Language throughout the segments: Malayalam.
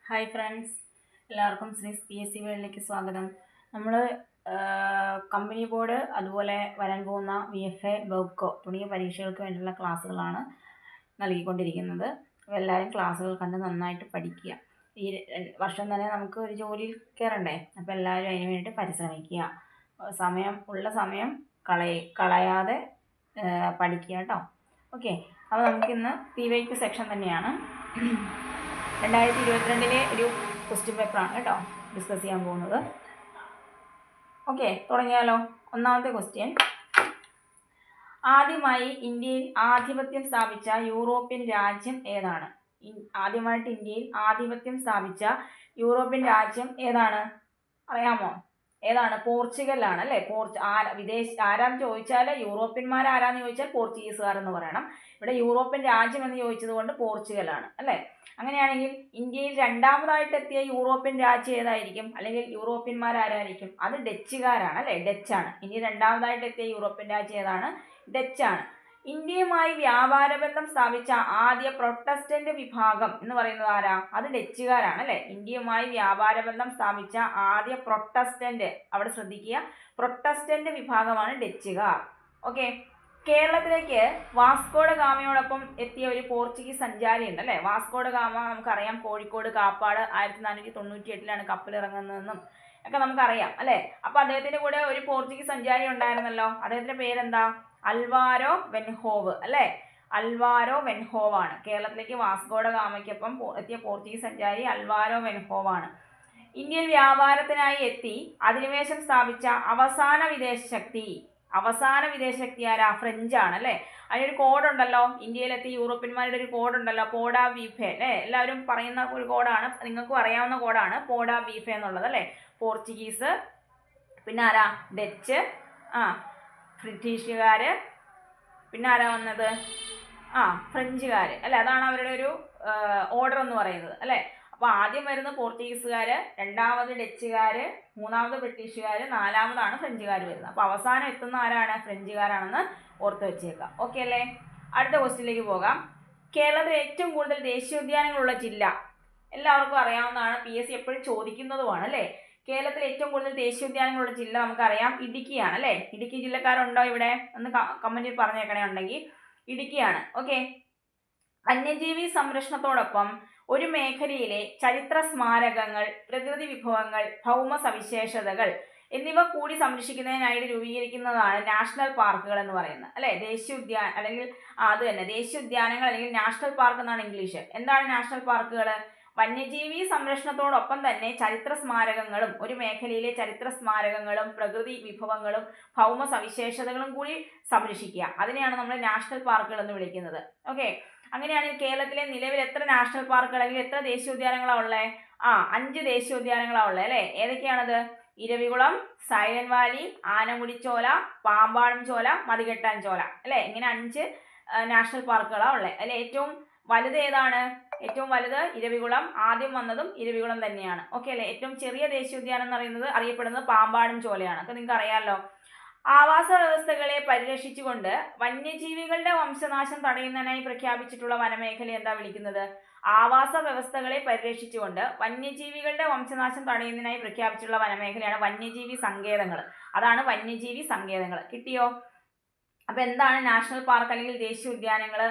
ഹായ് ഫ്രണ്ട്സ്, എല്ലാവർക്കും ശ്രീസ് PSC വേൾഡിലേക്ക് സ്വാഗതം. നമ്മൾ കമ്പനി ബോർഡ് അതുപോലെ വരാൻ പോകുന്ന VFA, ബെവ്കോ തുടങ്ങിയ പരീക്ഷകൾക്ക് വേണ്ടിയുള്ള ക്ലാസ്സുകളാണ് നൽകിക്കൊണ്ടിരിക്കുന്നത്. അപ്പോൾ എല്ലാവരും ക്ലാസ്സുകൾ കണ്ട് നന്നായിട്ട് പഠിക്കുക. ഈ വർഷം തന്നെ നമുക്ക് ഒരു ജോലിയിൽ കയറണ്ടേ, അപ്പോൾ എല്ലാവരും അതിന് വേണ്ടിയിട്ട് പരിശ്രമിക്കുക. സമയം കളയാതെ പഠിക്കുക കേട്ടോ. ഓക്കെ, അപ്പോൾ നമുക്കിന്ന് PYQ സെക്ഷൻ തന്നെയാണ്. 2022 ഒരു ക്വസ്റ്റ്യൻ പേപ്പറാണ് കേട്ടോ ഡിസ്കസ് ചെയ്യാൻ പോകുന്നത്. ഓക്കെ, തുടങ്ങിയാലോ. ഒന്നാമത്തെ ക്വസ്റ്റ്യൻ: ആദ്യമായി ഇന്ത്യയിൽ ആധിപത്യം സ്ഥാപിച്ച യൂറോപ്യൻ രാജ്യം ഏതാണ്? ആദ്യമായിട്ട് ഇന്ത്യയിൽ ആധിപത്യം സ്ഥാപിച്ച യൂറോപ്യൻ രാജ്യം ഏതാണ്? അറിയാമോ? ഏതാണ്? പോർച്ചുഗലാണ് അല്ലേ. ആരാന്ന് ചോദിച്ചാൽ യൂറോപ്യന്മാരാരാന്ന് ചോദിച്ചാൽ പോർച്ചുഗീസുകാരെന്ന് പറയണം. ഇവിടെ യൂറോപ്യൻ രാജ്യം എന്ന് ചോദിച്ചത് കൊണ്ട് പോർച്ചുഗലാണ് അല്ലേ. അങ്ങനെയാണെങ്കിൽ ഇന്ത്യയിൽ രണ്ടാമതായിട്ട് എത്തിയ യൂറോപ്യൻ രാജ്യം ഏതായിരിക്കും? അല്ലെങ്കിൽ യൂറോപ്യന്മാരാരായിരിക്കും? അത് ഡച്ചുകാരാണ് അല്ലേ. ഡച്ചാണ്. ഇന്ത്യയിൽ രണ്ടാമതായിട്ട് എത്തിയ യൂറോപ്യൻ രാജ്യം ഏതാണ്? ഡച്ചാണ്. ഇന്ത്യയുമായി വ്യാപാര ബന്ധം സ്ഥാപിച്ച ആദ്യ പ്രൊട്ടസ്റ്റന്റ് വിഭാഗം എന്ന് പറയുന്നത് ആരാ? അത് ഡച്ചുകാരാണ് അല്ലേ. ഇന്ത്യയുമായി വ്യാപാര ബന്ധം സ്ഥാപിച്ച ആദ്യ പ്രൊട്ടസ്റ്റന്റ്, അവിടെ ശ്രദ്ധിക്കുക, പ്രൊട്ടസ്റ്റന്റ് വിഭാഗമാണ് ഡച്ചുകാർ. ഓക്കെ, കേരളത്തിലേക്ക് വാസ്കോഡ ഗാമയോടൊപ്പം എത്തിയ ഒരു പോർച്ചുഗീസ് സഞ്ചാരി ഉണ്ട് അല്ലേ. വാസ്കോഡ ഗാമ നമുക്കറിയാം, കോഴിക്കോട് കാപ്പാട് 1498 കപ്പൽ ഇറങ്ങുന്നതെന്നും ഒക്കെ നമുക്കറിയാം അല്ലേ. അപ്പോൾ അദ്ദേഹത്തിന്റെ കൂടെ ഒരു പോർച്ചുഗീസ് സഞ്ചാരി ഉണ്ടായിരുന്നല്ലോ. അദ്ദേഹത്തിന്റെ പേരെന്താ? അൽവാരോ വെൻഹോവ് അല്ലേ. അൽവാരോ വെൻഹോവ് ആണ്. കേരളത്തിലേക്ക് വാസ്കോഡ ഗാമയ്ക്കൊപ്പം എത്തിയ പോർച്ചുഗീസ് സഞ്ചാരി അൽവാരോ വെൻഹോവ് ആണ്. ഇന്ത്യയിൽ വ്യാപാരത്തിനായി എത്തി അധിനിവേശം സ്ഥാപിച്ച അവസാന വിദേശ ശക്തി ആരാ? ഫ്രഞ്ചാണ് അല്ലേ. അതിനൊരു കോഡുണ്ടല്ലോ, ഇന്ത്യയിലെത്തി യൂറോപ്യന്മാരുടെ ഒരു കോഡുണ്ടല്ലോ, പോഡാ വീഫെ അല്ലേ. എല്ലാവരും പറയുന്ന ഒരു കോഡാണ്, നിങ്ങൾക്കും അറിയാവുന്ന കോഡാണ് പോഡാ വീഫെ എന്നുള്ളത് അല്ലേ. പോർച്ചുഗീസ്, പിന്നെ ആരാ? ഡച്ച്, ബ്രിട്ടീഷുകാര്, പിന്നെ ആരാ വന്നത്? ഫ്രഞ്ചുകാർ അല്ലേ. അതാണ് അവരുടെ ഒരു ഓർഡർ എന്ന് പറയുന്നത് അല്ലേ. അപ്പോൾ ആദ്യം വരുന്ന പോർച്ചുഗീസുകാർ, രണ്ടാമത് ഡച്ചുകാർ, മൂന്നാമത് ബ്രിട്ടീഷുകാർ, നാലാമതാണ് ഫ്രഞ്ചുകാർ വരുന്നത്. അപ്പോൾ അവസാനം എത്തുന്ന ആരാണ്? ഫ്രഞ്ചുകാരാണെന്ന് ഓർത്ത് വെച്ചേക്കാം. ഓക്കെ അല്ലേ. അടുത്ത ക്വസ്റ്റ്യനിലേക്ക് പോകാം. കേരളത്തിൽ ഏറ്റവും കൂടുതൽ ദേശീയോദ്യാനങ്ങളുള്ള ജില്ല എല്ലാവർക്കും അറിയാവുന്നതാണ്, PSC എപ്പോഴും ചോദിക്കുന്നതുമാണ് അല്ലേ. കേരളത്തിൽ ഏറ്റവും കൂടുതൽ ദേശീയോദ്യാനങ്ങളുള്ള ജില്ല നമുക്കറിയാം, ഇടുക്കിയാണ് അല്ലേ. ഇടുക്കി ജില്ലക്കാരുണ്ടോ ഇവിടെ? ഒന്ന് കമന്റിൽ പറഞ്ഞേക്കണേ ഉണ്ടെങ്കിൽ. ഇടുക്കിയാണ്. ഓക്കെ, വന്യജീവി സംരക്ഷണത്തോടൊപ്പം ഒരു മേഖലയിലെ ചരിത്ര സ്മാരകങ്ങൾ, പ്രകൃതി വിഭവങ്ങൾ, ഭൗമ സവിശേഷതകൾ എന്നിവ കൂടി സംരക്ഷിക്കുന്നതിനായിട്ട് രൂപീകരിക്കുന്നതാണ് നാഷണൽ പാർക്കുകൾ എന്ന് പറയുന്നത് അല്ലേ. അല്ലെങ്കിൽ അത് തന്നെ ദേശീയോദ്യാനങ്ങൾ അല്ലെങ്കിൽ നാഷണൽ പാർക്ക് എന്നാണ് ഇംഗ്ലീഷ്. എന്താണ് നാഷണൽ പാർക്കുകൾ? വന്യജീവി സംരക്ഷണത്തോടൊപ്പം തന്നെ ചരിത്ര സ്മാരകങ്ങളും, ഒരു മേഖലയിലെ ചരിത്ര സ്മാരകങ്ങളും പ്രകൃതി വിഭവങ്ങളും ഭൗമ സവിശേഷതകളും കൂടി സംരക്ഷിക്കുക, അതിനെയാണ് നമ്മൾ നാഷണൽ പാർക്കുകൾ എന്ന് വിളിക്കുന്നത്. ഓക്കെ, അങ്ങനെയാണെങ്കിൽ കേരളത്തിലെ നിലവിൽ എത്ര നാഷണൽ പാർക്കുകൾ അല്ലെങ്കിൽ എത്ര ദേശീയോദ്യാനങ്ങളാണ് ഉള്ളത്? 5 ദേശീയോദ്യാനങ്ങളാണ് ഉള്ളത് അല്ലേ. ഏതൊക്കെയാണത്? ഇരവികുളം, സൈലന്റ് വാലി, ആനമുടിച്ചോല, പാമ്പാടും ചോല, മതികെട്ടാൻ ചോല അല്ലേ. ഇങ്ങനെ 5 നാഷണൽ പാർക്കുകളാണ് ഉള്ളത്. അതിൽ ഏറ്റവും വലുത് ഏതാണ്? ഏറ്റവും വലുത് ഇരവികുളം. ആദ്യം വന്നതും ഇരവികുളം തന്നെയാണ്. ഓക്കെ അല്ലേ. ഏറ്റവും ചെറിയ ദേശീയോദ്യാനം എന്ന് പറയുന്നത് അറിയപ്പെടുന്നത് പാമ്പാടും ചോലയാണ്. അപ്പോൾ നിങ്ങൾക്ക് അറിയാമല്ലോ. ആവാസ വ്യവസ്ഥകളെ പരിരക്ഷിച്ചുകൊണ്ട് വന്യജീവികളുടെ വംശനാശം തടയുന്നതിനായി പ്രഖ്യാപിച്ചിട്ടുള്ള വനമേഖല എന്താ വിളിക്കുന്നത്? ആവാസ വ്യവസ്ഥകളെ പരിരക്ഷിച്ചുകൊണ്ട് വന്യജീവികളുടെ വംശനാശം തടയുന്നതിനായി പ്രഖ്യാപിച്ചിട്ടുള്ള വനമേഖലയാണ് വന്യജീവി സങ്കേതങ്ങൾ. അതാണ് വന്യജീവി സങ്കേതങ്ങൾ. കിട്ടിയോ? അപ്പോൾ എന്താണ് നാഷണൽ പാർക്ക് അല്ലെങ്കിൽ ദേശീയോദ്യാനങ്ങൾ?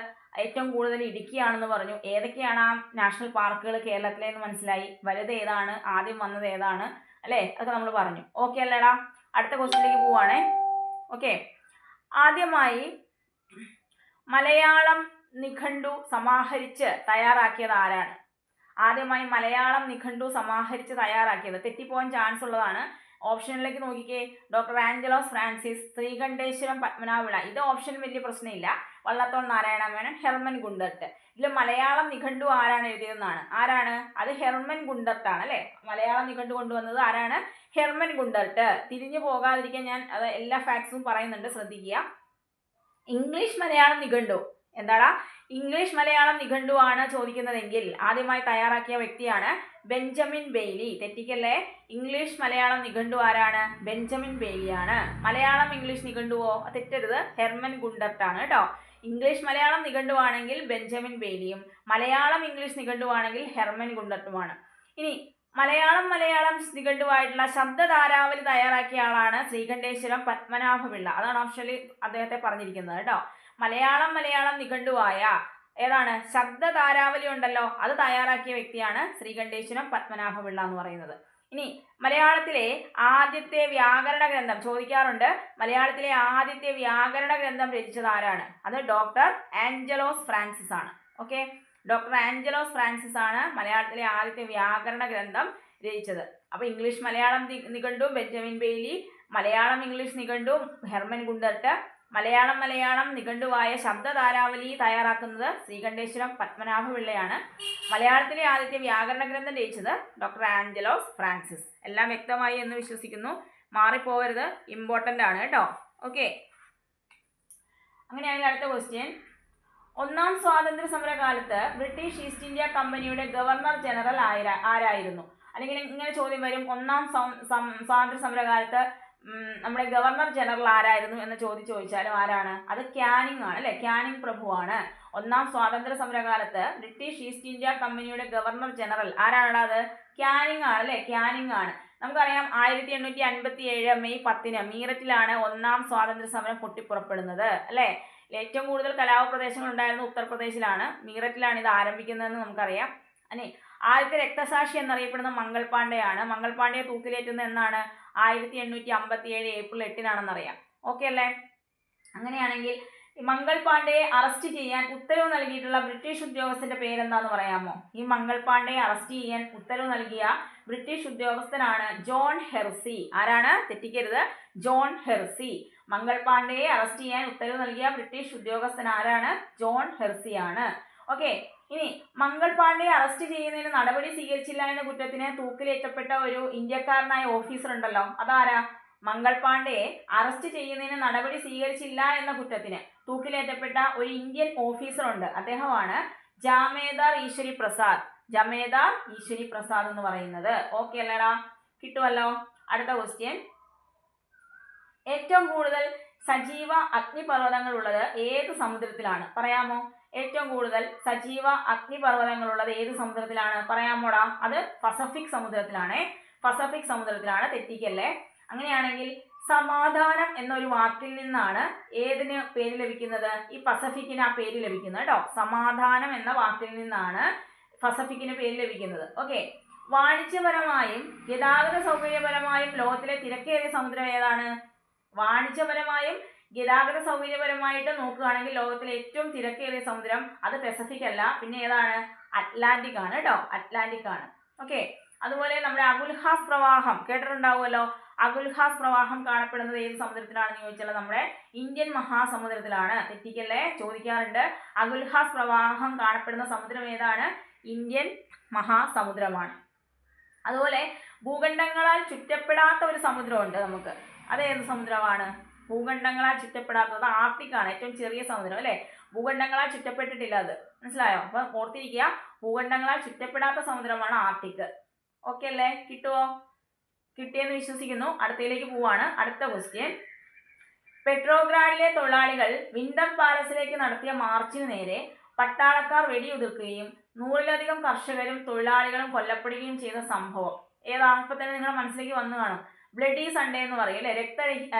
ഏറ്റവും കൂടുതൽ ഇടുക്കിയാണെന്ന് പറഞ്ഞു. ഏതൊക്കെയാണ് ആ നാഷണൽ പാർക്കുകൾ കേരളത്തിലെന്ന് മനസ്സിലായി. വലുത് ഏതാണ്? ആദ്യം വന്നത് ഏതാണ് അല്ലേ? അതൊക്കെ നമ്മൾ പറഞ്ഞു. ഓക്കെ അല്ലേടാ. അടുത്ത ക്വസ്റ്റ്യനിലേക്ക് പോവാണേ. ഓക്കെ, ആദ്യമായി മലയാളം നിഘണ്ടു സമാഹരിച്ച് തയ്യാറാക്കിയത് ആരാണ്? ആദ്യമായി മലയാളം നിഘണ്ടു സമാഹരിച്ച് തയ്യാറാക്കിയത്, തെറ്റിപ്പോകാൻ ചാൻസ് ഉള്ളതാണ്. ഓപ്ഷനിലേക്ക് നോക്കിക്കേ. ഡോക്ടർ ആഞ്ചലോസ് ഫ്രാൻസിസ്, ശ്രീകണ്ഠേശ്വരം പത്മനാഭപിള്ള. ഇത് ഓപ്ഷൻ വലിയ പ്രശ്നമില്ല. Vallathol Narayana Menon, Hermann Gundert. ഇതിൽ മലയാളം നിഘണ്ടു ആരാണ് എഴുതിയതെന്നാണ്. ആരാണ് അത്? ഹെർമൻ ഗുണ്ടർട്ടാണ് അല്ലേ. മലയാളം നിഘണ്ടു കൊണ്ടുവന്നത് ആരാണ്? Hermann Gundert. തിരിഞ്ഞു പോകാതിരിക്കാൻ ഞാൻ അത് എല്ലാ ഫാക്ട്സും പറയുന്നുണ്ട്, ശ്രദ്ധിക്കുക. ഇംഗ്ലീഷ് മലയാളം നിഘണ്ടു എന്താടാ? ഇംഗ്ലീഷ് മലയാളം നിഘണ്ടു ആണ് ചോദിക്കുന്നതെങ്കിൽ ആദ്യമായി തയ്യാറാക്കിയ വ്യക്തിയാണ് ബെഞ്ചമിൻ ബെയ്ലി. തെറ്റിക്കല്ലേ. ഇംഗ്ലീഷ് മലയാളം നിഘണ്ടു ആരാണ്? ബെഞ്ചമിൻ ബെയ്ലിയാണ്. മലയാളം ഇംഗ്ലീഷ് നിഘണ്ടുവോ? തെറ്റരുത്, ഹെർമൻ ഗുണ്ടർട്ടാണ് കേട്ടോ. ഇംഗ്ലീഷ് മലയാളം നിഘണ്ടുവാണെങ്കിൽ ബെഞ്ചമിൻ ബെയ്ലിയും, മലയാളം ഇംഗ്ലീഷ് നിഘണ്ടുവാണെങ്കിൽ ഹെർമൻ ഗുണ്ടർട്ടുമാണ്. ഇനി മലയാളം നിഘണ്ടുവായിട്ടുള്ള ശബ്ദധാരാവലി തയ്യാറാക്കിയ ആളാണ് ശ്രീകണ്ഠേശ്വരം പത്മനാഭപിള്ള. അതാണ് ഓപ്ഷനിൽ അദ്ദേഹത്തെ പറഞ്ഞിരിക്കുന്നത് കേട്ടോ. മലയാളം നിഘണ്ടുവായ ഏതാണ് ശബ്ദധാരാവലി ഉണ്ടല്ലോ, അത് തയ്യാറാക്കിയ വ്യക്തിയാണ് ശ്രീകണ്ഠേശ്വരം പത്മനാഭപിള്ള എന്ന് പറയുന്നത്. ഇനി മലയാളത്തിലെ ആദ്യത്തെ വ്യാകരണ ഗ്രന്ഥം ചോദിക്കാറുണ്ട്. മലയാളത്തിലെ ആദ്യത്തെ വ്യാകരണ ഗ്രന്ഥം രചിച്ചത് ആരാണ്? അത് ഡോക്ടർ ആഞ്ചലോസ് ഫ്രാൻസിസ് ആണ്. ഓക്കെ, ഡോക്ടർ ആഞ്ചലോസ് ഫ്രാൻസിസ് ആണ് മലയാളത്തിലെ ആദ്യത്തെ വ്യാകരണ ഗ്രന്ഥം രചിച്ചത്. അപ്പോൾ ഇംഗ്ലീഷ് മലയാളം നിഘണ്ടു ബെഞ്ചമിൻ ബെയ്ലി, മലയാളം ഇംഗ്ലീഷ് നിഘണ്ടു ഹെർമൻ ഗുണ്ടർട്ട്, മലയാളം നിഘണ്ടുവായ ശബ്ദധാരാവലി തയ്യാറാക്കുന്നത് ശ്രീകണ്ഠേശ്വരം പത്മനാഭപിള്ളയാണ്. മലയാളത്തിലെ ആദ്യത്തെ വ്യാകരണ ഗ്രന്ഥം രചിച്ചത് ഡോക്ടർ ആഞ്ചലോസ് ഫ്രാൻസിസ്. എല്ലാം വ്യക്തമായി എന്ന് വിശ്വസിക്കുന്നു. മാറിപ്പോകരുത്, ഇമ്പോർട്ടൻ്റ് ആണ് കേട്ടോ. ഓക്കെ, അങ്ങനെയാണെങ്കിൽ അടുത്ത ക്വസ്റ്റ്യൻ. ഒന്നാം സ്വാതന്ത്ര്യ സമര കാലത്ത് ബ്രിട്ടീഷ് ഈസ്റ്റ് ഇന്ത്യ കമ്പനിയുടെ ഗവർണർ ജനറൽ ആരായിരുന്നു? അല്ലെങ്കിൽ ഇങ്ങനെ ചോദ്യം വരും, ഒന്നാം സ്വാതന്ത്ര്യ സമര കാലത്ത് നമ്മുടെ ഗവർണർ ജനറൽ ആരായിരുന്നു എന്ന് ചോദിച്ചാലും ആരാണ്? അത് ക്യാനിങ് ആണ് അല്ലെ, ക്യാനിങ് പ്രഭുവാണ്. ഒന്നാം സ്വാതന്ത്ര്യ സമര കാലത്ത് ബ്രിട്ടീഷ് ഈസ്റ്റ് ഇന്ത്യ കമ്പനിയുടെ ഗവർണർ ജനറൽ ആരാണ്? അത് ക്യാനിങ് ആണ് അല്ലെ, ക്യാനിങ് ആണ്. നമുക്കറിയാം 1857 മെയ് 10 മീററ്റിലാണ് ഒന്നാം സ്വാതന്ത്ര്യ സമരം പൊട്ടിപ്പുറപ്പെടുന്നത് അല്ലെ. ഏറ്റവും കൂടുതൽ കലാപ പ്രദേശങ്ങൾ ഉണ്ടായിരുന്നത് ഉത്തർപ്രദേശിലാണ്. മീററ്റിലാണ് ഇത് ആരംഭിക്കുന്നതെന്ന് നമുക്കറിയാം. അല്ലെ, ആദ്യത്തെ രക്തസാക്ഷി എന്നറിയപ്പെടുന്ന മംഗൾ പാണ്ഡെയാണ്. മംഗൾ പാണ്ഡെയെ തൂക്കിലേറ്റുന്നത് എന്നാണ്? 1857 ഏപ്രിൽ 8-നാണെന്നറിയാം. ഓക്കെ അല്ലേ? അങ്ങനെയാണെങ്കിൽ മംഗൾ പാണ്ഡെയെ അറസ്റ്റ് ചെയ്യാൻ ഉത്തരവ് നൽകിയിട്ടുള്ള ബ്രിട്ടീഷ് ഉദ്യോഗസ്ഥന്റെ പേരെന്താന്ന് പറയാമോ? ഈ മംഗൾ പാണ്ഡെയെ അറസ്റ്റ് ചെയ്യാൻ ഉത്തരവ് നൽകിയ ബ്രിട്ടീഷ് ഉദ്യോഗസ്ഥനാണ് ജോൺ ഹെർസി. ആരാണ്? തെറ്റിക്കരുത്, ജോൺ ഹെർസി. മംഗൾ പാണ്ഡെയെ അറസ്റ്റ് ചെയ്യാൻ ഉത്തരവ് നൽകിയ ബ്രിട്ടീഷ് ഉദ്യോഗസ്ഥൻ ആരാണ്? ജോൺ ഹെർസി ആണ്. ഓക്കെ, ഇനി മംഗൾ പാണ്ഡെയെ അറസ്റ്റ് ചെയ്യുന്നതിന് നടപടി സ്വീകരിച്ചില്ല എന്ന കുറ്റത്തിന് തൂക്കിലേറ്റപ്പെട്ട ഒരു ഇന്ത്യക്കാരനായ ഓഫീസർ ഉണ്ടല്ലോ, അതാരാ? മംഗൾ പാണ്ഡെയെ അറസ്റ്റ് ചെയ്യുന്നതിന് നടപടി സ്വീകരിച്ചില്ല എന്ന കുറ്റത്തിന് തൂക്കിലേറ്റപ്പെട്ട ഒരു ഇന്ത്യൻ ഓഫീസർ ഉണ്ട്. അദ്ദേഹമാണ് ജാമേദാർ ഈശ്വരി പ്രസാദ്. ജമേദാർ ഈശ്വരി പ്രസാദ് എന്ന് പറയുന്നത്. ഓക്കെ അല്ലേടാ? കിട്ടുമല്ലോ. അടുത്ത ക്വസ്റ്റ്യൻ. ഏറ്റവും കൂടുതൽ സജീവ അഗ്നിപർവ്വതങ്ങൾ ഉള്ളത് ഏത് സമുദ്രത്തിലാണ്? പറയാമോ? ഏറ്റവും കൂടുതൽ സജീവ അഗ്നിപർവ്വതങ്ങളുള്ളത് ഏത് സമുദ്രത്തിലാണ്? പറയാമോടാ? അത് പസഫിക് സമുദ്രത്തിലാണ്. പസഫിക് സമുദ്രത്തിലാണ്, തെറ്റിക്കല്ലേ. അങ്ങനെയാണെങ്കിൽ സമാധാനം എന്നൊരു വാക്കിൽ നിന്നാണ് ഏതിന് പേര് ലഭിക്കുന്നത്? ഈ പസഫിക്കിന് ആ പേര് ലഭിക്കുന്നത് കേട്ടോ. സമാധാനം എന്ന വാക്കിൽ നിന്നാണ് പസഫിക്കിന് പേര് ലഭിക്കുന്നത്. ഓക്കെ, വാണിജ്യപരമായും ഗതാഗത സൗകര്യപരമായും ലോകത്തിലെ തിരക്കേറിയ സമുദ്രം ഏതാണ്? വാണിജ്യപരമായും ഗതാഗത സൗകര്യപരമായിട്ട് നോക്കുകയാണെങ്കിൽ ലോകത്തിലെ ഏറ്റവും തിരക്കേറിയ സമുദ്രം അത് പസഫിക് അല്ല, പിന്നെ ഏതാണ്? അറ്റ്ലാന്റിക് ആണ് കേട്ടോ, അറ്റ്ലാന്റിക് ആണ്. ഓക്കെ, അതുപോലെ നമ്മുടെ അഗുൽഹാസ് പ്രവാഹം കേട്ടിട്ടുണ്ടാവുമല്ലോ. അഗുൽഹാസ് പ്രവാഹം കാണപ്പെടുന്നത് ഏത് സമുദ്രത്തിലാണെന്ന് ചോദിച്ചാൽ നമ്മുടെ ഇന്ത്യൻ മഹാസമുദ്രത്തിലാണ്. തെറ്റിക്കല്ലേ, ചോദിക്കാറുണ്ട്. അഗുൽഹാസ് പ്രവാഹം കാണപ്പെടുന്ന സമുദ്രം ഏതാണ്? ഇന്ത്യൻ മഹാസമുദ്രമാണ്. അതുപോലെ ഭൂഖണ്ഡങ്ങളാൽ ചുറ്റപ്പെടാത്ത ഒരു സമുദ്രമുണ്ട് നമുക്ക്. അത് ഏത് സമുദ്രമാണ്? ഭൂഖണ്ഡങ്ങളാൽ ചുറ്റപ്പെടാത്തത് ആർട്ടിക് ആണ്, ഏറ്റവും ചെറിയ സമുദ്രം അല്ലേ. ഭൂഖണ്ഡങ്ങളാൽ ചുറ്റപ്പെട്ടിട്ടില്ല, അത് മനസ്സിലായോ? അപ്പൊ ഓർത്തിരിക്കുക, ഭൂഖണ്ഡങ്ങളാൽ ചുറ്റപ്പെടാത്ത സമുദ്രമാണ് ആർട്ടിക്. ഓക്കെ അല്ലേ? കിട്ടുമോ? കിട്ടിയെന്ന് വിശ്വസിക്കുന്നു. അടുത്തയിലേക്ക് പോവാണ്. അടുത്ത ക്വസ്റ്റ്യൻ. പെട്രോഗ്രാഡിലെ തൊഴിലാളികൾ വിന്റർ പാലസിലേക്ക് നടത്തിയ മാർച്ചിന് നേരെ പട്ടാളക്കാർ വെടിയുതിർക്കുകയും 100-ലധികം കർഷകരും തൊഴിലാളികളും കൊല്ലപ്പെടുകയും ചെയ്ത സംഭവം ഏതാ? ഇപ്പൊ തന്നെ നിങ്ങളുടെ മനസ്സിലേക്ക് വന്നു കാണും. ബ്ലഡി സൺഡേ എന്ന് പറയും അല്ലെ,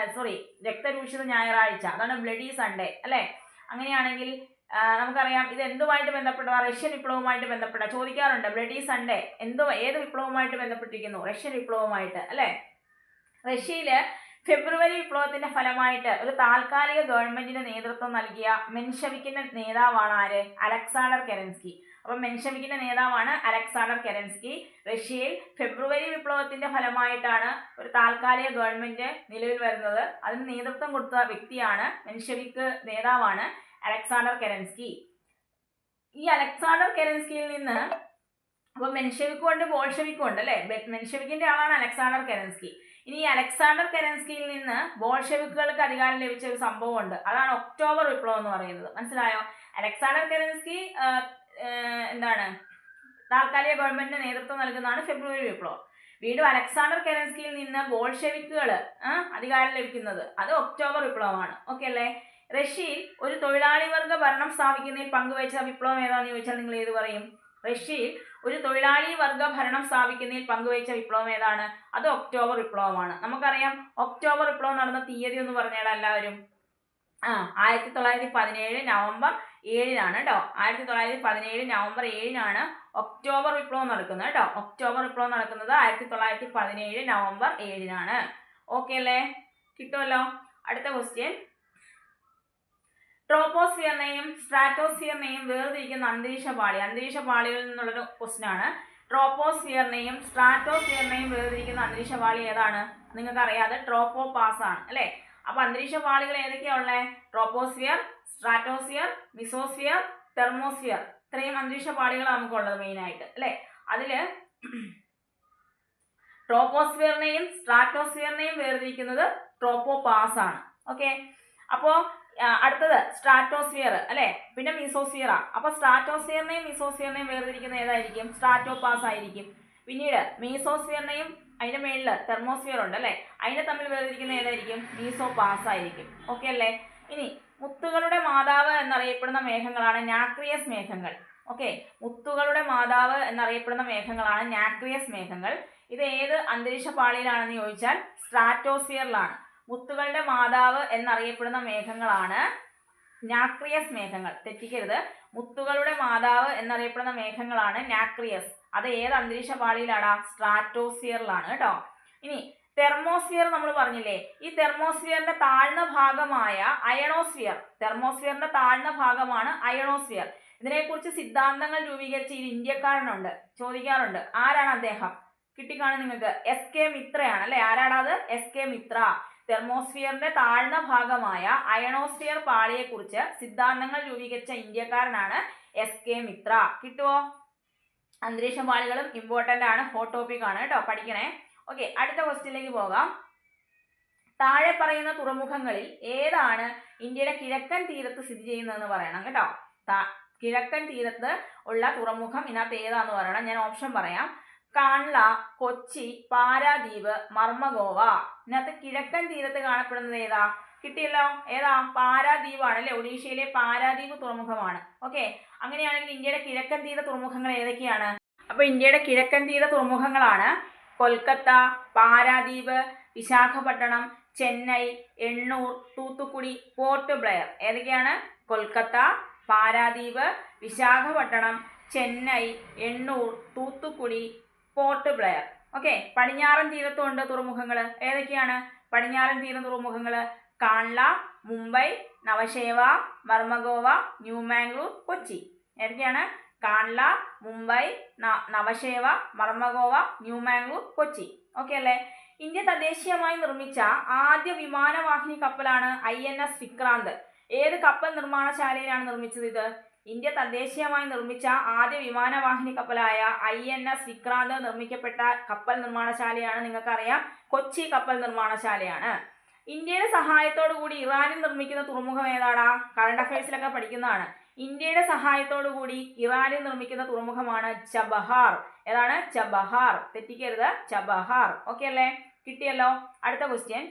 രക്തരൂഷിത ഞായറാഴ്ച, അതാണ് ബ്ലഡി സൺഡേ അല്ലെ. അങ്ങനെയാണെങ്കിൽ നമുക്കറിയാം ഇത് എന്തുമായിട്ട് ബന്ധപ്പെട്ട? റഷ്യൻ വിപ്ലവവുമായിട്ട് ബന്ധപ്പെട്ട ചോദിക്കാറുണ്ട്. ബ്ലഡി സൺഡേ ഏത് വിപ്ലവവുമായിട്ട് ബന്ധപ്പെട്ടിരിക്കുന്നു? റഷ്യൻ വിപ്ലവവുമായിട്ട് അല്ലെ. റഷ്യയില് ഫെബ്രുവരി വിപ്ലവത്തിന്റെ ഫലമായിട്ട് ഒരു താൽക്കാലിക ഗവൺമെന്റിന് നേതൃത്വം നൽകിയ മെൻഷെവിക്കിന്റെ നേതാവാണ് ആര്? Alexander Kerensky. അപ്പൊ മെൻഷെവിക്കിന്റെ നേതാവാണ് അലക്സാണ്ടർ കെരൻസ്കി. റഷ്യയിൽ ഫെബ്രുവരി വിപ്ലവത്തിന്റെ ഫലമായിട്ടാണ് ഒരു താൽക്കാലിക ഗവൺമെന്റ് നിലവിൽ വരുന്നത്. അതിന് നേതൃത്വം കൊടുത്ത വ്യക്തിയാണ് മെൻഷെവിക്ക് നേതാവാണ് അലക്സാണ്ടർ കെരൻസ്കി. ഈ അലക്സാണ്ടർ കെരൻസ്കിയിൽ നിന്ന് അപ്പോൾ മെൻഷെവിക്കും ഉണ്ട് ബോൾഷെവിക്കും ഉണ്ട് അല്ലേ. മെൻഷെവിക്കിന്റെ ആളാണ് അലക്സാണ്ടർ കെരൻസ്കി. ഇനി ഈ അലക്സാണ്ടർ കെരൻസ്കിയിൽ നിന്ന് ബോൾഷെവിക്കുകൾക്ക് അധികാരം ലഭിച്ച ഒരു സംഭവമുണ്ട്, അതാണ് ഒക്ടോബർ വിപ്ലവം എന്ന് പറയുന്നത്. മനസ്സിലായോ? അലക്സാണ്ടർ കെരൻസ്കി എന്താണ് താൽക്കാലിക ഗവൺമെന്റിന് നേതൃത്വം നൽകുന്നതാണ് ഫെബ്രുവരി വിപ്ലവം. വീണ്ടും അലക്സാണ്ടർ കെരൻസ്കിയിൽ നിന്ന് ബോൾഷെവിക്കുകൾ അധികാരം ലഭിക്കുന്നത് അത് ഒക്ടോബർ വിപ്ലവമാണ്. ഓക്കെ അല്ലേ? റഷ്യയിൽ ഒരു തൊഴിലാളി വർഗ ഭരണം സ്ഥാപിക്കുന്നതിൽ പങ്കുവച്ച വിപ്ലവം ഏതാണെന്ന് ചോദിച്ചാൽ നിങ്ങൾ ഏത് പറയും? റഷ്യയിൽ ഒരു തൊഴിലാളി വർഗ ഭരണം സ്ഥാപിക്കുന്നതിൽ പങ്കുവച്ച വിപ്ലവം ഏതാണ്? അത് ഒക്ടോബർ വിപ്ലവമാണ്. നമുക്കറിയാം ഒക്ടോബർ വിപ്ലവം നടന്ന തീയതി എന്ന് പറഞ്ഞാൽ എല്ലാവരും 1917 നവംബർ 7-നാണ് കേട്ടോ. 1917 നവംബർ 7-നാണ് ഒക്ടോബർ വിപ്ലവം നടക്കുന്നത് കേട്ടോ. ഒക്ടോബർ വിപ്ലവം നടക്കുന്നത് 1917 നവംബർ 7-നാണ്. ഓക്കെ അല്ലേ? കിട്ടുമല്ലോ. അടുത്ത ക്വസ്റ്റ്യൻ, ട്രോപ്പോസ്ഫിയറിനെയും സ്ട്രാറ്റോസ്ഫിയറിനെയും വേർതിരിക്കുന്ന അന്തരീക്ഷ പാളികളിൽ നിന്നുള്ളൊരു ക്വസ്റ്റ്യൻ ആണ്. ട്രോപ്പോസ്ഫിയറിനെയും സ്ട്രാറ്റോസ്ഫിയറിനെയും വേർതിരിക്കുന്ന അന്തരീക്ഷ പാളി ഏതാണ്? നിങ്ങൾക്ക് അറിയാതെ ട്രോപ്പോപാസ് ആണ് അല്ലേ. അപ്പൊ അന്തരീക്ഷ പാളികൾ ഏതൊക്കെയാ ഉള്ളത്? Troposphere, stratosphere, mesosphere, thermosphere. ഇത്രയും അന്തരീക്ഷ പാളികളാണ് നമുക്കുള്ളത് മെയിൻ ആയിട്ട് അല്ലേ. അതില് ട്രോപ്പോസ്ഫിയറിനെയും സ്ട്രാറ്റോസ്ഫിയറിനെയും വേർതിരിക്കുന്നത് ട്രോപ്പോപാസ് ആണ്. ഓക്കെ, അപ്പോ അടുത്തത് സ്ട്രാറ്റോസ്ഫിയർ അല്ലെ, പിന്നെ മിസോസ്ഫിയർ. അപ്പൊ സ്ട്രാറ്റോസ്ഫിയറിനെയും മിസോസ്ഫിയറിനെയും വേർതിരിക്കുന്നത് ഏതായിരിക്കും? സ്ട്രാറ്റോപാസ് ആയിരിക്കും. പിന്നീട് മീസോസ്ഫിയറിനെയും അതിന്റെ മേളില് തെർമോസ്ഫിയർ ഉണ്ട് അല്ലെ, അതിനെ തമ്മിൽ വേർതിരിക്കുന്ന ഏതായിരിക്കും? മീസോപാസ് ആയിരിക്കും. ഓക്കെ അല്ലേ? ഇനി മുത്തുകളുടെ മാതാവ് എന്നറിയപ്പെടുന്ന മേഘങ്ങളാണ് നാക്രിയസ് മേഘങ്ങൾ. ഓക്കെ, മുത്തുകളുടെ മാതാവ് എന്നറിയപ്പെടുന്ന മേഘങ്ങളാണ് നാക്രിയസ് മേഘങ്ങൾ. ഇത് ഏത് അന്തരീക്ഷ പാളിയിലാണെന്ന് ചോദിച്ചാൽ സ്ട്രാറ്റോസ്ഫിയറിലാണ്. മുത്തുകളുടെ മാതാവ് എന്നറിയപ്പെടുന്ന മേഘങ്ങളാണ് നാക്രിയസ് മേഘങ്ങൾ. തെറ്റിക്കരുത്. മുത്തുകളുടെ മാതാവ് എന്നറിയപ്പെടുന്ന മേഘങ്ങളാണ് നാക്രിയസ്. അത് ഏത് അന്തരീക്ഷ പാളിയിലാണ്? സ്ട്രാറ്റോസ്ഫിയറിലാണ് കേട്ടോ. ഇനി തെർമോസ്ഫിയർ നമ്മൾ പറഞ്ഞില്ലേ, ഈ തെർമോസ്ഫിയറിന്റെ താഴ്ന്ന ഭാഗമായ അയണോസ്ഫിയർ, തെർമോസ്ഫിയറിന്റെ താഴ്ന്ന ഭാഗമാണ് അയണോസ്ഫിയർ. ഇതിനെക്കുറിച്ച് സിദ്ധാന്തങ്ങൾ രൂപീകരിച്ച ഒരു ഇന്ത്യക്കാരനുണ്ട്, ചോദിക്കാറുണ്ട്. ആരാണ് അദ്ദേഹം? കിട്ടിക്കാണും നിങ്ങൾക്ക്. SK മിത്രയാണ് അല്ലെ. ആരാണത്? SK മിത്ര. തെർമോസ്ഫിയറിന്റെ താഴ്ന്ന ഭാഗമായ അയണോസ്ഫിയർ പാളിയെക്കുറിച്ച് സിദ്ധാന്തങ്ങൾ രൂപീകരിച്ച ഇന്ത്യക്കാരനാണ് SK മിത്ര. കിട്ടുമോ? അന്തരീക്ഷ പാളികളും ഇമ്പോർട്ടന്റ് ആണ്, ഹോട്ട് ടോപ്പിക് ആണ് കേട്ടോ, പഠിക്കണേ. ഓക്കെ, അടുത്ത ക്വസ്റ്റ്യനിലേക്ക് പോകാം. താഴെ പറയുന്ന തുറമുഖങ്ങളിൽ ഏതാണ് ഇന്ത്യയുടെ കിഴക്കൻ തീരത്ത് സ്ഥിതി ചെയ്യുന്നതെന്ന് പറയണം കേട്ടോ. കിഴക്കൻ തീരത്ത് ഉള്ള തുറമുഖം ഇതിനകത്ത് ഏതാന്ന് പറയണം. ഞാൻ ഓപ്ഷൻ പറയാം. കാൺല, കൊച്ചി, പാരാദ്വീപ്, മർമഗോവ. ഇതിനകത്ത് കിഴക്കൻ തീരത്ത് കാണപ്പെടുന്നത് ഏതാ? കിട്ടിയല്ലോ. ഏതാ? പാരാദ്വീപാണ് അല്ലെ. ഒഡീഷയിലെ പാരാദ്വീപ് തുറമുഖമാണ്. ഓക്കെ, അങ്ങനെയാണെങ്കിൽ ഇന്ത്യയുടെ കിഴക്കൻ തീര തുറമുഖങ്ങൾ ഏതൊക്കെയാണ്? അപ്പൊ ഇന്ത്യയുടെ കിഴക്കൻ തീര തുറമുഖങ്ങളാണ് കൊൽക്കത്ത, പാരാദ്വീപ്, വിശാഖപട്ടണം, ചെന്നൈ, എണ്ണൂർ, തൂത്തുക്കുടി, പോർട്ട് ബ്ലെയർ. ഏതൊക്കെയാണ്? കൊൽക്കത്ത, പാരാദ്വീപ്, വിശാഖപട്ടണം, ചെന്നൈ, എണ്ണൂർ, തൂത്തുക്കുടി, പോർട്ട് ബ്ലെയർ. ഓക്കെ, പടിഞ്ഞാറൻ തീരത്തുണ്ട് തുറമുഖങ്ങൾ. ഏതൊക്കെയാണ് പടിഞ്ഞാറൻ തീര തുറമുഖങ്ങൾ? കാൺല, മുംബൈ, നവശേവ, മർമഗോവ, ന്യൂമാംഗ്ലൂർ, കൊച്ചി. ഏതൊക്കെയാണ്? കാൺല, മുംബൈ, നവശേവ, മർമഗോവ, ന്യൂമാംഗ്ലൂർ, കൊച്ചി. ഓക്കെ അല്ലേ? ഇന്ത്യ തദ്ദേശീയമായി നിർമ്മിച്ച ആദ്യ വിമാനവാഹിനി കപ്പലാണ് INS വിക്രാന്ത്. ഏത് കപ്പൽ നിർമ്മാണശാലയിലാണ് നിർമ്മിച്ചത് ഇത്? ഇന്ത്യ തദ്ദേശീയമായി നിർമ്മിച്ച ആദ്യ വിമാനവാഹിനി കപ്പലായ INS വിക്രാന്ത് നിർമ്മിക്കപ്പെട്ട കപ്പൽ നിർമ്മാണശാലയാണ്, നിങ്ങൾക്കറിയാം, കൊച്ചി കപ്പൽ നിർമ്മാണശാലയാണ്. ഇന്ത്യയുടെ സഹായത്തോടു കൂടി ഇറാനിൽ നിർമ്മിക്കുന്ന തുറമുഖം ഏതാടാ? കറണ്ട് അഫയേഴ്സിലൊക്കെ പഠിക്കുന്നതാണ്. ഇന്ത്യയുടെ സഹായത്തോടു കൂടി ഇറാനിൽ നിർമ്മിക്കുന്ന തുറമുഖമാണ് ചബഹാർ. ഏതാണ്? ചബഹാർ. തെറ്റിക്കരുത്, ചബഹാർ. ഓക്കെ അല്ലേ? കിട്ടിയല്ലോ. അടുത്ത ക്വസ്റ്റ്യൻ,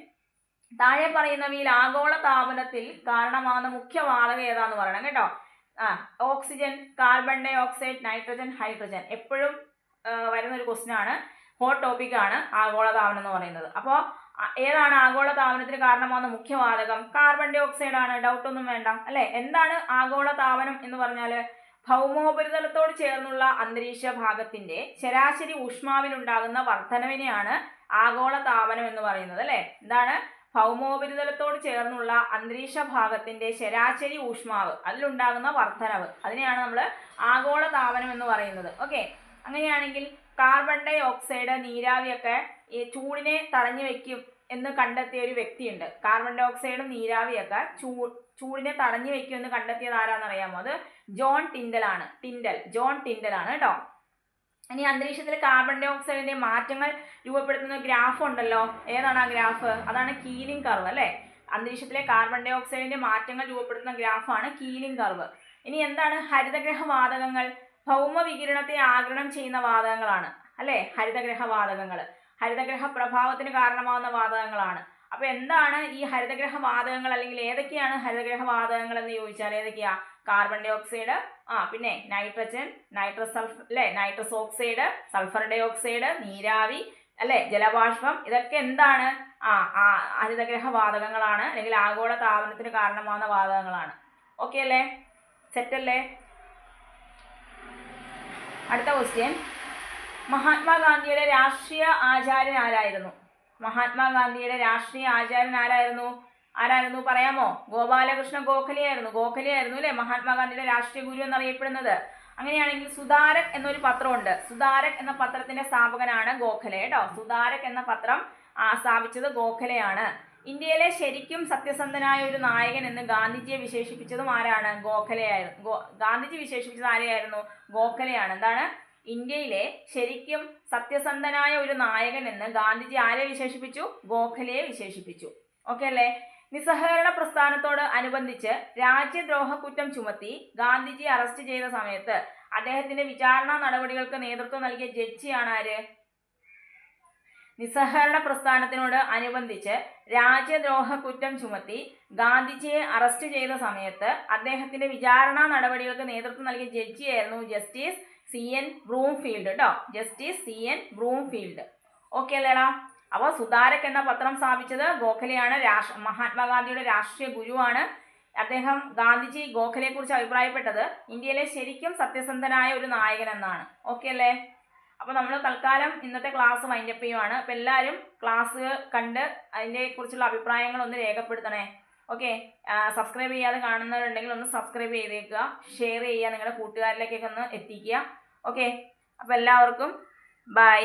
താഴെ പറയുന്നവയിൽ ആഗോള താപനത്തിൽ കാരണമാകുന്ന മുഖ്യ വാതകം ഏതാന്ന് പറയണം കേട്ടോ. Oxygen, carbon dioxide, nitrogen, hydrogen. എപ്പോഴും വരുന്നൊരു ക്വസ്റ്റ്യൻ ആണ്, ഹോട്ട് ടോപ്പിക് ആണ് ആഗോളതാപനം എന്ന് പറയുന്നത്. അപ്പോൾ ഏതാണ് ആഗോളതാപനത്തിന് കാരണമാകുന്ന മുഖ്യവാതകം? കാർബൺ ഡൈ ഓക്സൈഡ് ആണ്, ഡൗട്ട് ഒന്നും വേണ്ട അല്ലെ. എന്താണ് ആഗോളതാപനം എന്ന് പറഞ്ഞാൽ? ഭൗമോപരിതലത്തോട് ചേർന്നുള്ള അന്തരീക്ഷ ഭാഗത്തിന്റെ ശരാശരി ഊഷ്മാവിലുണ്ടാകുന്ന വർധനവിനെയാണ് ആഗോളതാപനം എന്ന് പറയുന്നത് അല്ലെ. എന്താണ്? ഭൗമോപരിതലത്തോട് ചേർന്നുള്ള അന്തരീക്ഷ ഭാഗത്തിന്റെ ശരാശരി ഊഷ്മാവ്, അതിലുണ്ടാകുന്ന വർധനവ്, അതിനെയാണ് നമ്മൾ ആഗോളതാപനം എന്ന് പറയുന്നത്. ഓക്കെ, അങ്ങനെയാണെങ്കിൽ കാർബൺ ഡൈ ഓക്സൈഡ്, നീരാവിയൊക്കെ ഈ ചൂടിനെ തടഞ്ഞു വെക്കും എന്ന് കണ്ടെത്തിയ ഒരു വ്യക്തിയുണ്ട്. കാർബൺ ഡൈ ഓക്സൈഡും നീരാവിയൊക്കെ ചൂടിനെ തടഞ്ഞു വെക്കും എന്ന് കണ്ടെത്തിയത് ആരാന്നറിയാമോ? അത് ജോൺ ടിൻഡൽ ആണ്. ജോൺ ടിൻഡൽ ആണ് കേട്ടോ. ഇനി അന്തരീക്ഷത്തിൽ കാർബൺ ഡൈ ഓക്സൈഡിന്റെ മാറ്റങ്ങൾ രൂപപ്പെടുത്തുന്ന ഗ്രാഫ് ഉണ്ടല്ലോ, ഏതാണ് ആ ഗ്രാഫ്? അതാണ് കീലിംഗ് കർവ് അല്ലെ. അന്തരീക്ഷത്തിലെ കാർബൺ ഡൈ ഓക്സൈഡിന്റെ മാറ്റങ്ങൾ രൂപപ്പെടുത്തുന്ന ഗ്രാഫാണ് കീലിംഗ് കർവ്. ഇനി എന്താണ് ഹരിതഗ്രഹ വാതകങ്ങൾ? ഭൗമ വികിരണത്തെ ആഗിരണം ചെയ്യുന്ന വാതകങ്ങളാണ് അല്ലെ ഹരിതഗ്രഹ വാതകങ്ങൾ. ഹരിതഗ്രഹ പ്രഭാവത്തിന് കാരണമാകുന്ന വാതകങ്ങളാണ്. അപ്പോൾ എന്താണ് ഈ ഹരിതഗ്രഹ വാതകങ്ങൾ, അല്ലെങ്കിൽ ഏതൊക്കെയാണ് ഹരിതഗ്രഹ വാതകങ്ങൾ എന്ന് ചോദിച്ചാൽ ഏതൊക്കെയാ? കാർബൺ ഡൈ ഓക്സൈഡ്, പിന്നെ nitrogen, nitrous oxide, sulphur dioxide, നീരാവി, അല്ലെ, ജലബാഷ്പം, ഇതൊക്കെ എന്താണ്? ഹരിതഗ്രഹ വാതകങ്ങളാണ്, അല്ലെങ്കിൽ ആഗോള താപനത്തിന് കാരണമാകുന്ന വാതകങ്ങളാണ്. ഓക്കെ അല്ലേ? സെറ്റ് അല്ലേ? അടുത്ത ക്വസ്റ്റ്യൻ, മഹാത്മാഗാന്ധിയുടെ രാഷ്ട്രീയ ആചാര്യൻ ആരായിരുന്നു? മഹാത്മാഗാന്ധിയുടെ രാഷ്ട്രീയ ആചാര്യൻ ആരായിരുന്നു പറയാമോ? ഗോപാലകൃഷ്ണ ഗോഖലെയായിരുന്നു അല്ലെ മഹാത്മാഗാന്ധിയുടെ രാഷ്ട്രീയ ഗുരു എന്നറിയപ്പെടുന്നത്. അങ്ങനെയാണെങ്കിൽ സുധാരക് എന്നൊരു പത്രമുണ്ട്. സുധാരക് എന്ന പത്രത്തിന്റെ സ്ഥാപകനാണ് ഗോഖലെ കേട്ടോ. സുധാരക് എന്ന പത്രം സ്ഥാപിച്ചത് ഗോഖലെയാണ്. ഇന്ത്യയിലെ ശരിക്കും സത്യസന്ധനായ ഒരു നായകൻ എന്ന് ഗാന്ധിജിയെ വിശേഷിപ്പിച്ചതും ആരാണ്? ഗോഖലെയായിരുന്നു. ഗാന്ധിജി വിശേഷിപ്പിച്ചത് ആരെയായിരുന്നു? ഗോഖലെയാണ്. എന്താണ്? ഇന്ത്യയിലെ ശരിക്കും സത്യസന്ധനായ ഒരു നായകൻ എന്ന് ഗാന്ധിജി ആരെ വിശേഷിപ്പിച്ചു? ഗോഖലെയെ വിശേഷിപ്പിച്ചു. ഓക്കെ അല്ലേ? നിസ്സഹകരണ പ്രസ്ഥാനത്തോട് അനുബന്ധിച്ച് രാജ്യദ്രോഹ കുറ്റം ചുമത്തി ഗാന്ധിജി അറസ്റ്റ് ചെയ്ത സമയത്ത് അദ്ദേഹത്തിന്റെ വിചാരണ നടപടികൾക്ക് നേതൃത്വം നൽകിയ ജഡ്ജിയാണ് ആര്? നിസ്സഹകരണ പ്രസ്ഥാനത്തിനോട് അനുബന്ധിച്ച് രാജ്യദ്രോഹ കുറ്റം ചുമത്തി ഗാന്ധിജിയെ അറസ്റ്റ് ചെയ്ത സമയത്ത് അദ്ദേഹത്തിന്റെ വിചാരണ നടപടികൾക്ക് നേതൃത്വം നൽകിയ ജഡ്ജിയായിരുന്നു ജസ്റ്റിസ് CN ബ്രൂംഫീൽഡ് കേട്ടോ. Justice CN ബ്രൂംഫീൽഡ്. ഓക്കെ അല്ലേടാ? അപ്പോൾ സുധാരക് എന്ന പത്രം സ്ഥാപിച്ചത് ഗോഖലെയാണ്. മഹാത്മാഗാന്ധിയുടെ രാഷ്ട്രീയ ഗുരുവാണ് അദ്ദേഹം. ഗാന്ധിജി ഗോഖലെയെ കുറിച്ച് അഭിപ്രായപ്പെട്ടത് ഇന്ത്യയിലെ ശരിക്കും സത്യസന്ധനായ ഒരു നായകൻ എന്നാണ്. ഓക്കെ അല്ലേ? അപ്പോൾ നമ്മൾ തൽക്കാലം ഇന്നത്തെ ക്ലാസ് വൈൻഡപ്പ് ചെയ്യുവാണ്. അപ്പോൾ എല്ലാവരും ക്ലാസ് കണ്ട് അതിനെ കുറിച്ചുള്ള അഭിപ്രായങ്ങൾ ഒന്ന് രേഖപ്പെടുത്തണേ. ഓക്കെ, സബ്സ്ക്രൈബ് ചെയ്യാതെ കാണുന്നവരുണ്ടെങ്കിൽ ഒന്ന് സബ്സ്ക്രൈബ് ചെയ്തേക്കുക, ഷെയർ ചെയ്യുക, നിങ്ങളുടെ കൂട്ടുകാരിലേക്കൊക്കെ ഒന്ന് എത്തിക്കുക. ഓക്കെ, അപ്പോൾ എല്ലാവർക്കും ബൈ.